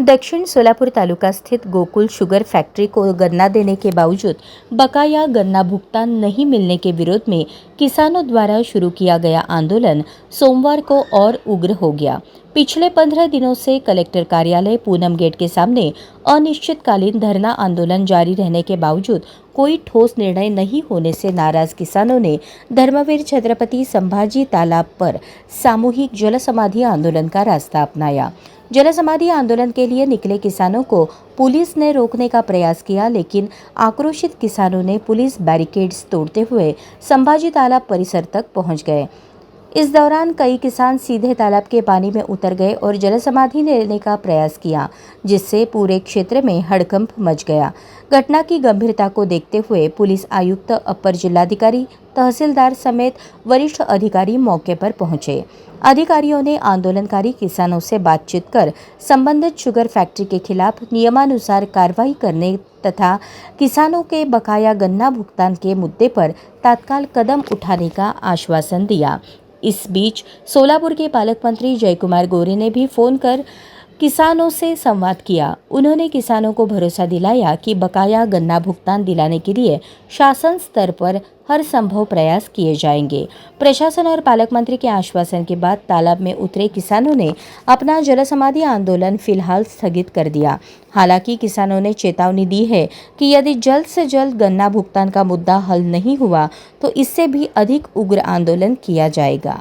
दक्षिण सोलापुर तालुका स्थित Gokul sugar factory को गन्ना देने के बावजूद बकाया गन्ना भुगतान नहीं मिलने के विरोध में किसानों द्वारा शुरू किया गया आंदोलन सोमवार को और उग्र हो गया। पिछले 15 दिनों से कलेक्टर कार्यालय पूनम गेट के सामने अनिश्चितकालीन धरना आंदोलन जारी रहने के बावजूद कोई ठोस निर्णय नहीं होने से नाराज किसानों ने धर्मवीर छत्रपति संभाजी तालाब पर सामूहिक जल समाधि आंदोलन का रास्ता अपनाया। जल समाधि आंदोलन के लिए निकले किसानों को पुलिस ने रोकने का प्रयास किया, लेकिन आक्रोशित किसानों ने पुलिस बैरिकेड्स तोड़ते हुए संभाजी तालाब परिसर तक पहुंच गए। इस दौरान कई किसान सीधे तालाब के पानी में उतर गए और जल समाधि लेने का प्रयास किया, जिससे पूरे क्षेत्र में हड़कंप मच गया। घटना की गंभीरता को देखते हुए पुलिस आयुक्त, अपर जिलाधिकारी, तहसीलदार समेत वरिष्ठ अधिकारी मौके पर पहुंचे। अधिकारियों ने आंदोलनकारी किसानों से बातचीत कर संबंधित शुगर फैक्ट्री के खिलाफ नियमानुसार कार्रवाई करने तथा किसानों के बकाया गन्ना भुगतान के मुद्दे पर तत्काल कदम उठाने का आश्वासन दिया। इस बीच सोलापुर के पालक मंत्री जयकुमार गोरे ने भी फोन कर किसानों से संवाद किया। उन्होंने किसानों को भरोसा दिलाया कि बकाया गन्ना भुगतान दिलाने के लिए शासन स्तर पर हर संभव प्रयास किए जाएंगे। प्रशासन और पालक मंत्री के आश्वासन के बाद तालाब में उतरे किसानों ने अपना जल समाधि आंदोलन फिलहाल स्थगित कर दिया। हालांकि किसानों ने चेतावनी दी है कि यदि जल्द से जल्द गन्ना भुगतान का मुद्दा हल नहीं हुआ तो इससे भी अधिक उग्र आंदोलन किया जाएगा।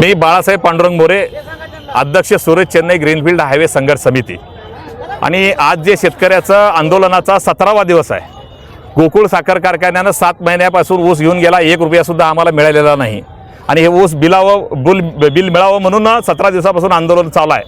मी बाळासाहेब पांडुरंग मोरे, अध्यक्ष सुरत चेन्नई ग्रीनफील्ड हायवे संघर्ष समिती। आणि आज जे शेतकऱ्याचं आंदोलनाचा 17वा दिवस आहे। गोकुळ साखर कारखान्याने 7 महिन्यापासून ऊस घेऊन गेला, 1 रुपया सुद्धा आम्हाला मिळालेला नाही आणि हे ऊस बिल मिळावं म्हणून 17 दिवसापासून आंदोलन चालू आहे,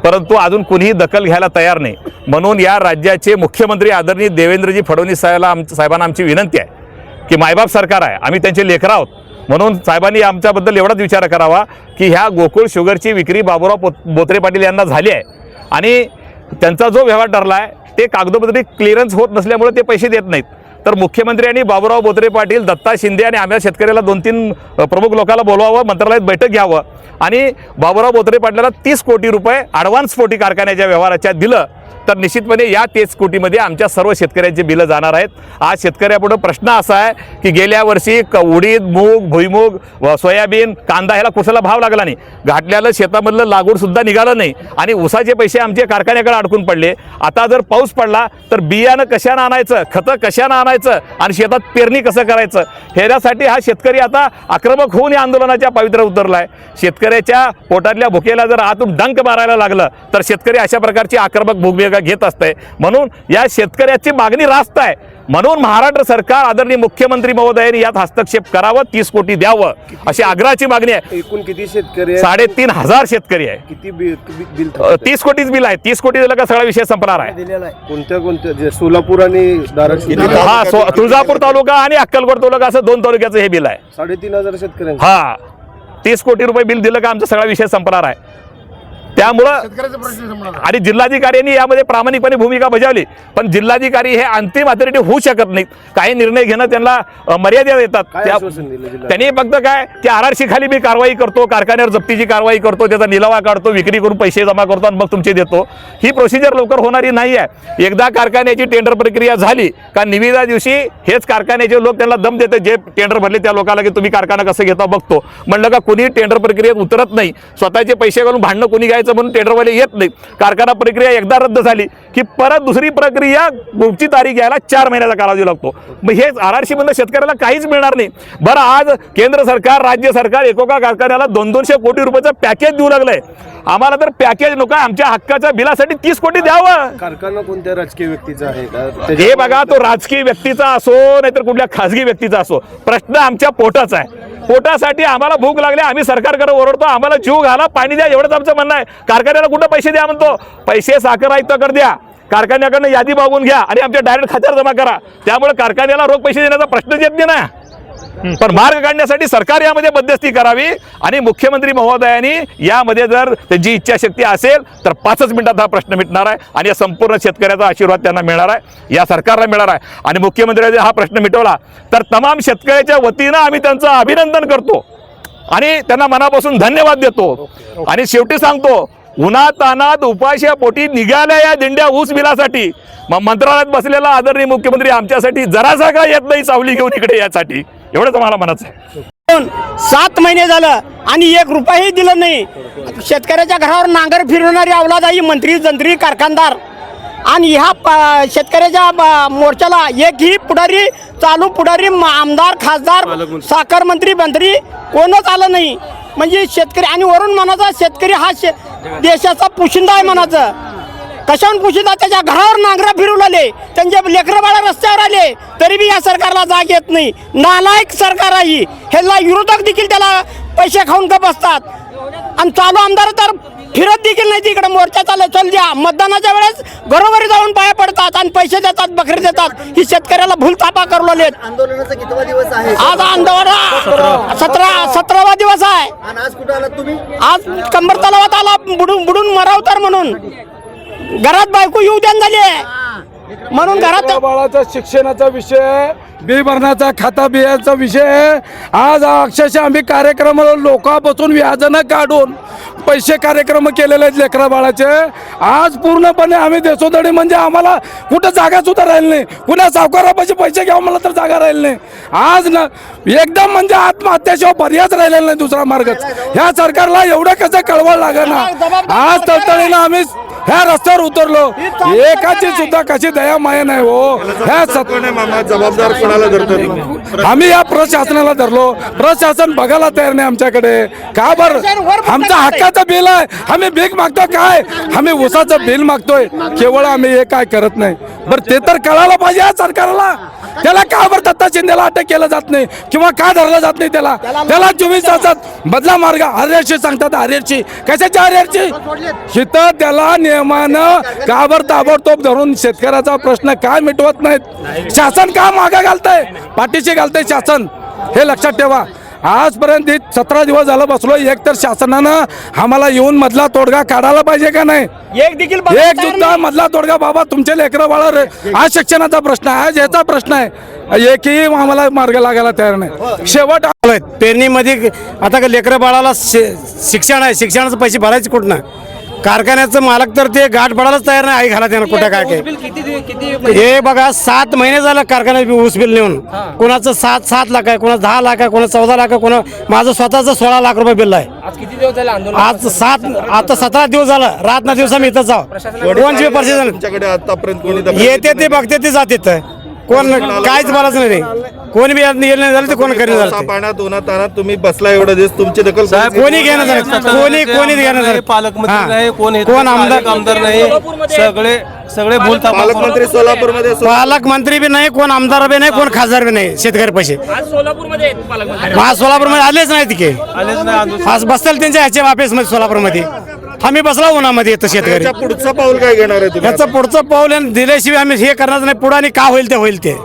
परंतु अजून कोणीही दखल घ्यायला तयार नाही। म्हणून या राज्याचे मुख्यमंत्री आदरणीय देवेंद्रजी फडणवीस साहेबांना आमची विनंती आहे की मायबाप सरकार आहे, आम्ही त्यांचे लेकरं आहोत, म्हणून साहेबांनी आमच्याबद्दल एवढाच विचार करावा की ह्या गोकुळ शुगरची विक्री बाबूराव बोत्रे पाटील यांना झाली आहे आणि त्यांचा जो व्यवहार ठरला आहे ते कागदोपत्री क्लिअरन्स होत नसल्यामुळे ते पैसे देत नाहीत। तर मुख्यमंत्री आणि बाबूराव बोत्रे पाटील, दत्ता शिंदे आणि आम्हाला शेतकऱ्याला 2-3 प्रमुख लोकांना बोलवावं, मंत्रालयात बैठक घ्यावं आणि बाबूराव बोत्रे पाटलाला 30 कोटी रुपये ॲडव्हान्स पोटी कारखान्याच्या व्यवहाराच्या दिलं तर निश्चितपणे या 30 कोटीमध्ये आमच्या सर्व शेतकऱ्यांचे बिलं जाणार आहेत। आज शेतकऱ्यापुढे प्रश्न असा आहे की गेल्या वर्षी उडीद, मूग, भुईमूग, सोयाबीन, कांदा ह्याला कुठला भाव लागला नाही, घाटल्याला शेतामधलं लागवड सुद्धा निघालं नाही आणि ऊसाचे पैसे आमचे कारखान्याकडे अडकून पडले। आता जर पाऊस पडला तर बियाणं कशाने आणायचं, खतं कशाने आणायचं आणि शेतात पेरणी कसं करायचं, ह्यासाठी हा शेतकरी आता आक्रमक होऊन या आंदोलनाच्या पावित्र्यात उतरलाय। शेतकऱ्याच्या पोटातल्या भुकेला जर आतून डंक मारायला लागलं तर शेतकरी अशा प्रकारची आक्रमक भूमिका घेत असते। म्हणून या शेतकऱ्याची मागणी रास्त आहे, म्हणून महाराष्ट्र सरकार आदरणीय मुख्यमंत्री महोदयांनी यात हस्तक्षेप करावा, 30 कोटी द्यावं अशी आग्रहाची मागणी आहे। एकूण किती शेतकरी आहे? 3,500 शेतकरी आहे। किती बिल 30 कोटीच बिल आहे। 30 कोटी दिलं का सगळा विषय संपणार आहे। कोणत्या सोलापूर आणि धाराशिव? हा, तुळजापूर तालुका आणि अक्कलकोट तालुका असं 2 तालुक्याचं हे बिल आहे। 3,500 शेतकऱ्यांचं। हा, 30 कोटी रुपये बिल दिलं का आमचा सगळा विषय संपणार आहे। त्यामुळं आणि जिल्हाधिकाऱ्यांनी यामध्ये प्रामाणिकपणे भूमिका बजावली, पण जिल्हाधिकारी हे अंतिम अथॉरिटी होऊ शकत नाहीत. काही निर्णय घेणं त्यांना मर्यादा येतात. काय आश्वासन दिलं जिल्हा? त्यांनी फक्त काय की RRC खाली मी कारवाई करतो, कारखान्यावर जप्तीची कारवाई करतो, त्याचा निलावा काढतो, विक्री करून पैसे जमा करतो आणि मग तुमचे देतो. ही प्रोसिजर लवकर होणारी नाही आहे. एकदा कारखान्याची टेंडर प्रक्रिया झाली का निविदा दिवशी हेच कारखान्याचे लोक त्यांना दम देतात, जे टेंडर भरले त्या लोकांना की तुम्ही कारखाना कसं घेता बघतो. म्हणलं का कोणी टेंडर प्रक्रियेत उतरत नाही, स्वतःचे पैसे घालून भांडणं कोणी घ्यायचं म्हणून टेंडरवाले येत नाही. कारखाना प्रक्रिया एकदा रद्द झाली की परत दुसरी प्रक्रिया पुढची तारीख यायला 4 महिन्याचा कालावधी लागतो. मग हे RRC मधून शेतकऱ्याला काहीच मिळणार नाही. बरं, आज केंद्र सरकार, राज्य सरकार एकोका कारखान्याला 200-200 कोटी रुपयाचं पॅकेज देऊ लागलंय. आम्हाला तर पॅकेज नको, आमच्या हक्काच्या बिलासाठी 30 कोटी द्यावं. कारखाना कोणत्या राजकीय व्यक्तीचा आहे का? हे बघा, तो राजकीय व्यक्तीचा असो नाहीतर कुठल्या खासगी व्यक्तीचा असो, प्रश्न आमच्या पोटाचा आहे. पोटासाठी आम्हाला भूक लागली, आम्ही सरकारकडे ओरडतो, आम्हाला जीव घाला, पाणी द्या, एवढंच आमचं म्हणणं आहे. कारखान्याला कुठं पैसे द्या म्हणतो? पैसे साखर आयुक्ताकडे द्या, कारखान्याकडनं यादी बघून घ्या आणि आमच्या डायरेक्ट खात्यावर जमा करा. त्यामुळे कारखान्याला रोख पैसे देण्याचा प्रश्नच येत नाही ना. पण मार्ग काढण्यासाठी सरकार यामध्ये मध्यस्थी करावी आणि मुख्यमंत्री महोदयांनी यामध्ये जर त्यांची इच्छाशक्ती असेल तर 5च मिनिटात हा प्रश्न मिटणार आहे आणि या संपूर्ण शेतकऱ्याचा आशीर्वाद त्यांना मिळणार आहे, या सरकारला मिळणार आहे. आणि मुख्यमंत्र्यांनी हा प्रश्न मिटवला तर तमाम शेतकऱ्याच्या वतीनं आम्ही त्यांचं अभिनंदन करतो आणि त्यांना मनापासून धन्यवाद देतो. आणि शेवटी सांगतो, उन्हातानात उपाशा पोटी निघाल्या या दिंड्या ऊस बिलासाठी, मग मंत्रालयात बसलेला आदरणीय मुख्यमंत्री आमच्यासाठी जरासा का येत नाही सावली घेऊन इकडे यासाठी, एवढंच आम्हाला म्हणायचं आहे. 7 महिने झालं आणि 1 रुपयाही दिलं नाही. शेतकऱ्याच्या घरावर नांगर फिरवणारी अवलाद आहे मंत्री, जंत्री, कारखानदार. आणि ह्या शेतकऱ्याच्या मोर्चाला एकही पुढारी, चालू पुढारी, आमदार, खासदार, साखर मंत्री, मंत्री कोणच आलं नाही. म्हणजे शेतकरी, आणि वरून म्हणायचा शेतकरी हा देशाचा पोशिंदा आहे म्हणायचं. कशाहून पोशिंदा? त्याच्या घरावर नांगरा फिरवले, त्यांचे लेकरं बाळा रस्त्यावर आले, तरी बी या सरकारला जाग येत नाही. नालायक सरकार आहे. ह्याला विरोधक देखील त्याला पैसे खाऊन का बसतात. आणि चालू आमदार तर फिरत देखील नाही तिकडे. मोर्चा चालले, चल द्या, मतदानाच्या वेळेस घरोघरी जाऊन पाया पडतात आणि पैसे देतात, बकरी देतात. ही शेतकऱ्याला भूलथापा करवले. आंदोलनाचा कितवा दिवस आहे? आज आंदोलन 17वा दिवस आहे. आणि आज कुठे आलात तुम्ही? आज कंबर तलावात आला, बुडून मरावतर म्हणून. घरात बायको येऊ द्या झाली म्हणून घरात. बाळाचा शिक्षणाचा विषय, बी भरण्याचा, खाता बियाचा विषय. आज अक्षरशः आम्ही कार्यक्रम लोकांपासून व्याजनं काढून पैसे कार्यक्रम केलेले आहेत लेकरा बाळाचे. आज पूर्णपणे आम्ही देशोधडी, म्हणजे आम्हाला कुठं जागा सुद्धा राहिली नाही. कुणा सावकारापाशी पैसे घ्यावं मला तर जागा राहिली नाही. आज ना एकदम म्हणजे आत्महत्याशिवाय पर्यायच राहिलेला नाही दुसरा मार्गच. ह्या सरकारला एवढं कसं कळवळ लागेल ना. आज तळतळीनं आम्ही ह्या रस्त्यावर उतरलो. एकाची सुद्धा कशी दया माया नाही हो. ह्या जबाबदार कोणाला धरतो? आम्ही या प्रशासनाला धरलो. प्रशासन बघायला तयार नाही आमच्याकडे. का बरं? आमचा हक्काचं बिल आहे, आम्ही भीक मागतो काय? आम्ही ऊसाचं बिल मागतोय, केवळ आम्ही हे काय करत नाही. बरं, ते तर कळायला पाहिजे या सरकारला. त्याला का बरं दत्ता शिंदेला अटक केलं जात नाही किंवा का धरलं जात नाही? त्याला 24 तासात बदला मार्ग आर्यरची सांगतात. आर्यरची कशाची? आर्यरची हिथं त्याला नियमानं का बरं ताबडतोब धरून शेतकऱ्याचा प्रश्न काय मिटवत नाहीत? शासन का मागं घालतंय, पाठीशी घालतंय शासन? हे लक्षात ठेवा. आजपर्यंत 17 दिवस झालं बसलो. एक तर शासनानं आम्हाला येऊन मधला तोडगा काढायला पाहिजे का नाही? एक सुद्धा मधला तोडगा. बाबा तुमचे लेकरं बाळा, आज शिक्षणाचा प्रश्न आहे, आज याचा प्रश्न आहे, एकही आम्हाला मार्ग लागायला तयार नाही. शेवट पेरणीमध्ये आता लेकरं बाळाला शिक्षण आहे, शिक्षणाचे पैसे भरायचे कुठनं? कारखान्याचं मालक तर ते गाठ पडायलाच तयार नाही. आई घाला त्यानं कुठं काय काय. हे बघा 7 महिने झालं कारखान्यात ऊस बिल नेऊन. कोणाचं 7 लाख आहे, कोणाचं 10 लाख आहे, कोणाचं 14 लाख आहे, कोणा माझं स्वतःचं 16 लाख रुपये बिल आहे. आज 17 दिवस झालं. रात ना दिवस आम्ही इथं जाऊ. कोणचे पैसे झाले येते ते बघते ते जाते. कोण काहीच बोलायचं नाही. कोणी बी येईल नाही झालं ते कोण करेल झालं. पाण्यात उन्हात तुम्ही बसला एवढा दिवस, तुमची दखल कोणी घेणं झालं, कोणी घेणं झालं. पालकमंत्री कोण आमदार नाही, सगळे पालकमंत्री सोलापूरमध्ये पालकमंत्री बी नाही, कोण आमदार बी नाही, कोण खासदार बी नाही. शेतकरी पैसे सोलापूरमध्ये आलेच नाही. तिथे आज बसतील त्यांच्या ह्याच्या ऑफिसमध्ये सोलापूरमध्ये. आम्ही बसला उन्हामध्ये येतो शेतकरी. पुढचं पाऊल काय घेणार आहे तुम्ही? याचं पुढचं पाऊल दिल्याशिवाय आम्ही हे करणार नाही. पुढे आणि का होईल ते होईल ते.